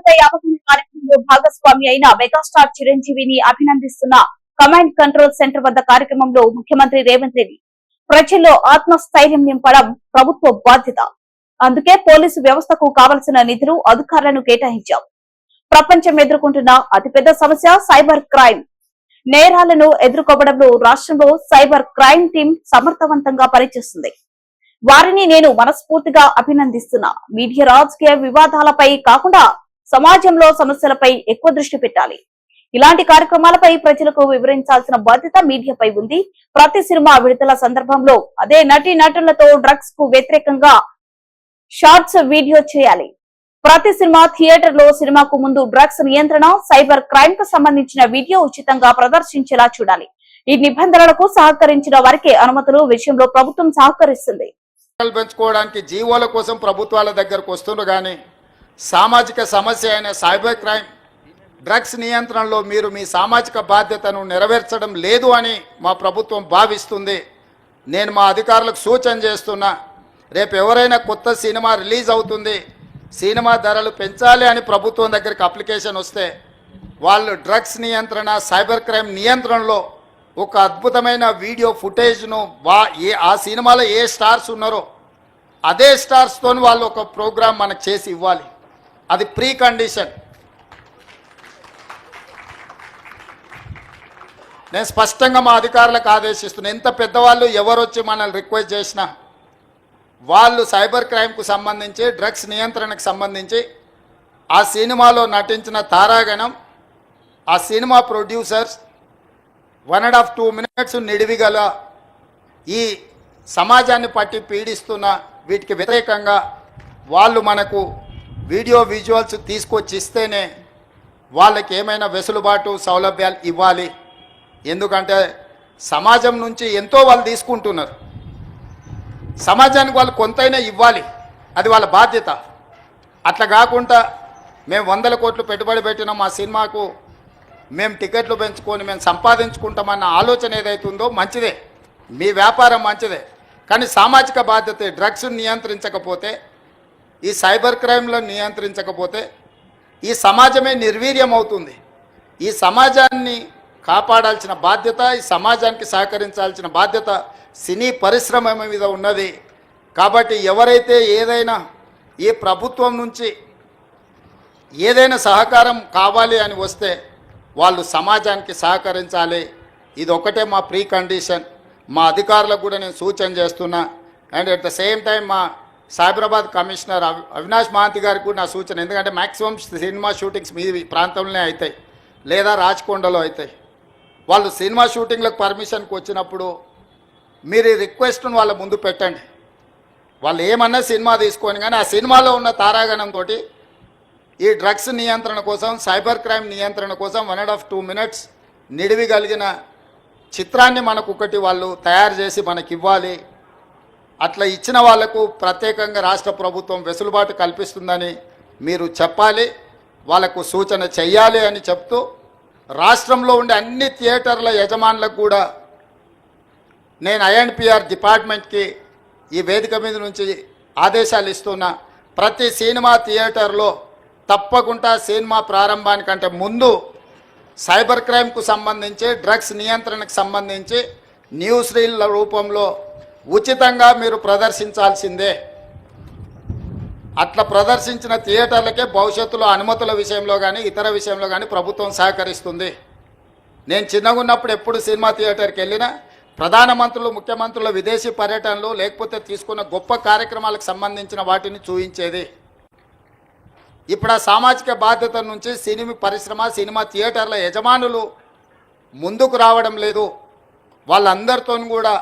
బాధ్యత యాపకుని కార్యక్రమంలో భాగస్వామి అయిన మెగాస్టార్ చిరంజీవిని అభినందిస్తున్న కమాండ్ కంట్రోల్ సెంటర్ వద్ద కార్యక్రమంలో ముఖ్యమంత్రి రేవంత్ రెడ్డి ప్రజల్లో ఆత్మస్థైర్యం నింపడం ప్రభుత్వ బాధ్యత. అందుకే పోలీసు వ్యవస్థకు కావలసిన నిధులు, అధికారులను కేటాయించాం. ప్రపంచం ఎదుర్కొంటున్న అతిపెద్ద సమస్య సైబర్ క్రైమ్. నేరాలను ఎదుర్కోవడంలో రాష్ట్రంలో సైబర్ క్రైమ్ టీం సమర్థవంతంగా పనిచేస్తుంది. వారిని నేను మనస్ఫూర్తిగా అభినందిస్తున్నా. మీడియా రాజకీయ వివాదాలపై కాకుండా సమాజంలో సమస్యలపై ఎక్కువ దృష్టి పెట్టాలి. ఇలాంటి కార్యక్రమాలపై ప్రజలకు వివరించాల్సిన బాధ్యత మీడియాపై ఉంది. ప్రతి సినిమా విడుదల సందర్భంలో అదే నటీనటులతో డ్రగ్స్ కు వ్యతిరేకంగా షార్ట్స్ వీడియో చేయాలి. ప్రతి సినిమా థియేటర్ లో సినిమాకు ముందు డ్రగ్స్ నియంత్రణ, సైబర్ క్రైమ్ కు సంబంధించిన వీడియో ఉచితంగా ప్రదర్శించేలా చూడాలి. ఈ నిబంధనలకు సహకరించిన వారికి అనుమతులు విషయంలో ప్రభుత్వం సహకరిస్తుంది. పెంచుకోవడానికి జీవోల కోసం ప్రభుత్వాల దగ్గరకు వస్తున్నారు కానీ సామాజిక సమస్య అయిన సైబర్ క్రైమ్, డ్రగ్స్ నియంత్రణలో మీరు మీ సామాజిక బాధ్యతను నెరవేర్చడం లేదు అని మా ప్రభుత్వం భావిస్తుంది. నేను మా అధికారులకు సూచన చేస్తున్నా, రేపు ఎవరైనా కొత్త సినిమా రిలీజ్ అవుతుంది, సినిమా ధరలు పెంచాలి అని ప్రభుత్వం దగ్గరికి అప్లికేషన్ వస్తే వాళ్ళు డ్రగ్స్ నియంత్రణ, సైబర్ క్రైమ్ నియంత్రణలో ఒక అద్భుతమైన వీడియో ఫుటేజ్ను ఆ సినిమాలో ఏ స్టార్స్ ఉన్నారో అదే స్టార్స్తో వాళ్ళు ఒక ప్రోగ్రాం మనకు చేసి ఇవ్వాలి. అది ప్రీ కండిషన్. నేను స్పష్టంగా మా అధికారులకు ఆదేశిస్తున్నాను, ఎంత పెద్దవాళ్ళు ఎవరు వచ్చి మనల్ని రిక్వెస్ట్ చేసినా వాళ్ళు సైబర్ క్రైమ్కు సంబంధించి, డ్రగ్స్ నియంత్రణకు సంబంధించి ఆ సినిమాలో నటించిన తారాగణం, ఆ సినిమా ప్రొడ్యూసర్స్ 1.5-2 minutes నిడివిగల ఈ సమాజాన్ని పట్టి పీడిస్తున్న వీటికి వ్యతిరేకంగా వాళ్ళు మనకు వీడియో విజువల్స్ తీసుకొచ్చి ఇస్తేనే వాళ్ళకి ఏమైనా వెసులుబాటు, సౌలభ్యాలు ఇవ్వాలి. ఎందుకంటే సమాజం నుంచి ఎంతో వాళ్ళు తీసుకుంటున్నారు, సమాజానికి వాళ్ళు కొంతైనా ఇవ్వాలి, అది వాళ్ళ బాధ్యత. అట్లా కాకుండా మేము 100 కోట్లు పెట్టుబడి పెట్టిన మా సినిమాకు మేము టికెట్లు పెంచుకొని మేము సంపాదించుకుంటామన్న ఆలోచన ఏదైతుందో మంచిదే, మీ వ్యాపారం మంచిదే. కానీ సామాజిక బాధ్యత, డ్రగ్స్ నియంత్రించకపోతే, ఈ సైబర్ క్రైమ్లను నియంత్రించకపోతే ఈ సమాజమే నిర్వీర్యం అవుతుంది. ఈ సమాజాన్ని కాపాడాల్సిన బాధ్యత, ఈ సమాజానికి సహకరించాల్సిన బాధ్యత సినీ పరిశ్రమ మీద ఉన్నది. కాబట్టి ఎవరైతే ఏదైనా ఈ ప్రభుత్వం నుంచి ఏదైనా సహకారం కావాలి అని వస్తే వాళ్ళు సమాజానికి సహకరించాలి. ఇది ఒకటే మా ప్రీ కండిషన్. మా అధికారులకు కూడా నేను సూచన చేస్తున్నా. And at the same time మా సైబరాబాద్ కమిషనర్ అవినాష్ మహాంతి గారికి కూడా నా సూచన, ఎందుకంటే మ్యాక్సిమం సినిమా షూటింగ్స్ మీ ప్రాంతంలోనే అవుతాయి లేదా రాచకొండలో అవుతాయి. వాళ్ళు సినిమా షూటింగ్లకు పర్మిషన్కి వచ్చినప్పుడు మీరు ఈ రిక్వెస్ట్ను వాళ్ళ ముందు పెట్టండి. వాళ్ళు ఏమన్నా సినిమా తీసుకొని, కానీ ఆ సినిమాలో ఉన్న తారాగణంతో ఈ డ్రగ్స్ నియంత్రణ కోసం, సైబర్ క్రైమ్ నియంత్రణ కోసం 1.5-2 minutes నిడివి కలిగిన చిత్రాన్ని మనకు ఒకటి వాళ్ళు తయారు చేసి మనకి ఇవ్వాలి. అట్లా ఇచ్చిన వాళ్లకు ప్రత్యేకంగా రాష్ట్ర ప్రభుత్వం వెసులుబాటు కల్పిస్తుందని మీరు చెప్పాలి, వాళ్ళకు సూచన చెయ్యాలి అని చెప్తూ, రాష్ట్రంలో ఉండే అన్ని థియేటర్ల యజమానులకు కూడా నేను INPR డిపార్ట్మెంట్కి ఈ వేదిక మీద నుంచి ఆదేశాలు ఇస్తున్నా. ప్రతి సినిమా థియేటర్లో తప్పకుండా సినిమా ప్రారంభానికంటే ముందు సైబర్ క్రైమ్కు సంబంధించి, డ్రగ్స్ నియంత్రణకు సంబంధించి న్యూస్ రీల్ల రూపంలో ఉచితంగా మీరు ప్రదర్శించాల్సిందే. అట్లా ప్రదర్శించిన థియేటర్లకే భవిష్యత్తులో అనుమతుల విషయంలో కానీ ఇతర విషయంలో కానీ ప్రభుత్వం సహకరిస్తుంది. నేను చిన్నగా ఉన్నప్పుడు ఎప్పుడు సినిమా థియేటర్కి వెళ్ళినా ప్రధానమంత్రులు, ముఖ్యమంత్రుల విదేశీ పర్యటనలు లేకపోతే తీసుకున్న గొప్ప కార్యక్రమాలకు సంబంధించిన వాటిని చూపించేది. ఇప్పుడు ఆ సామాజిక బాధ్యత నుంచి సినిమా పరిశ్రమ, సినిమా థియేటర్ల యజమానులు ముందుకు రావడం లేదు. వాళ్ళందరితో కూడా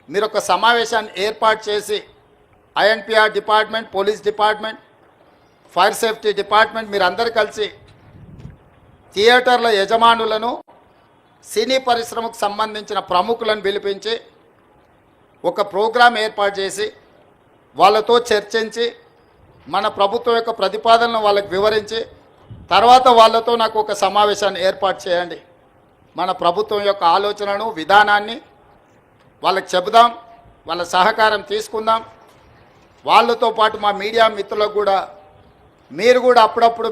మీరు ఒక సమావేశాన్ని ఏర్పాటు చేసి INPR department, police department, fire safety department మీరందరూ కలిసి థియేటర్ల యజమానులను, సినీ పరిశ్రమకు సంబంధించిన ప్రముఖులను పిలిపించి ఒక ప్రోగ్రాం ఏర్పాటు చేసి వాళ్ళతో చర్చించి మన ప్రభుత్వం యొక్క ప్రతిపాదనను వాళ్ళకి వివరించి తర్వాత వాళ్ళతో నాకు ఒక సమావేశాన్ని ఏర్పాటు చేయండి. మన ప్రభుత్వం యొక్క ఆలోచనను, విధానాన్ని వాళ్ళకి చెబుదాం, వాళ్ళ సహకారం తీసుకుందాం. వాళ్ళతో పాటు మా మీడియా మిత్రులకు కూడా మీరు కూడా అప్పుడప్పుడు